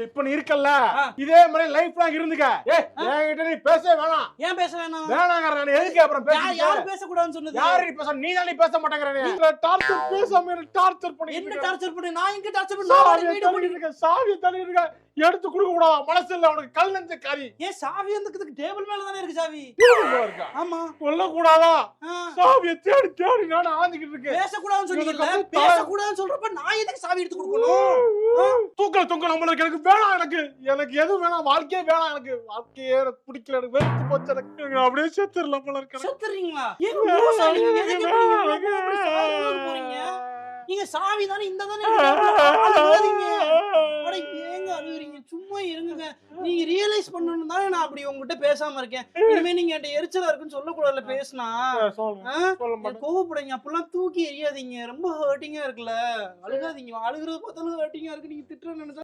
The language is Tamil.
இப்ப நீ இருக்கல்ல இதே மாதிரி லைஃப் லாங் இருந்துக்க. என்கிட்ட நீ பேசவே வேணாம். ஏன் பேச வேணாம்? வேணாங்கற நான் எதுக்கு அப்புறம் பேசுறீங்க? யார் பேச கூடாதுன்னு சொன்னது? யார் நீ பேச? நீ தானே பேச மாட்டேங்கறனே. டார்ச்சர் பேசாம டார்ச்சர் பண்ணி. என்ன டார்ச்சர் பண்ணி? நான் எங்க டார்ச்சர் பண்ண? நான் வீடு பண்ணி இருக்க. சாவி தள்ளி இருக்க. எடுத்து கொடுக்க கூடாதா? மனசு இல்ல உனக்கு கல் நெஞ்ச காரி. ஏன் சாவி அந்த டேபிள் மேல தானே இருக்கு சாவி. டேபிள் இருக்கா? ஆமா. சொல்ல கூடாதா? சாவியை தேடி தேடி நான் ஆந்திக்கிட்டு இருக்கேன். பேச கூடாதுன்னு சொன்னீங்கல. பேச கூடாதுன்னு சொல்றப்ப நான் எதுக்கு சாவி எடுத்து கொடுக்கணும்? தூக்க நம்மளுக்கு எனக்கு வேணாம். எனக்கு எதுவும் வேணாம். வாழ்க்கையே வேணாம். எனக்கு வாழ்க்கையே பிடிக்கல. எனக்கு வெறுத்து போச்சு. எனக்கு அப்படியே செத்துறலாம் போல இருக்கு. செத்துறீங்களா? ஏன் மோசம் போறீங்க? நீங்க சாவி தானே இந்த தானே அழுகாதீங்க. அட ஏங்க அழுகுறீங்க? சும்மா இருங்க. நீங்க ரியலைஸ் பண்ணனும் தானே நான் அப்படி உங்ககிட்ட பேசாம இருக்கேன். இனிமே நீங்க என்கிட்ட எரிச்சலா இருக்குன்னு சொல்ல கூடாதுல பேசினா. கோவப்படுங்க. அப்பெல்லாம் தூக்கி எறியாதீங்க. ரொம்ப ஹர்ட்டிங்கா இருக்குல்ல. அழுகாதீங்க. அழுகுறது பார்த்தாலும் ஹர்ட்டிங்கா இருக்கு. நீங்க திட்டுற நினைச்சா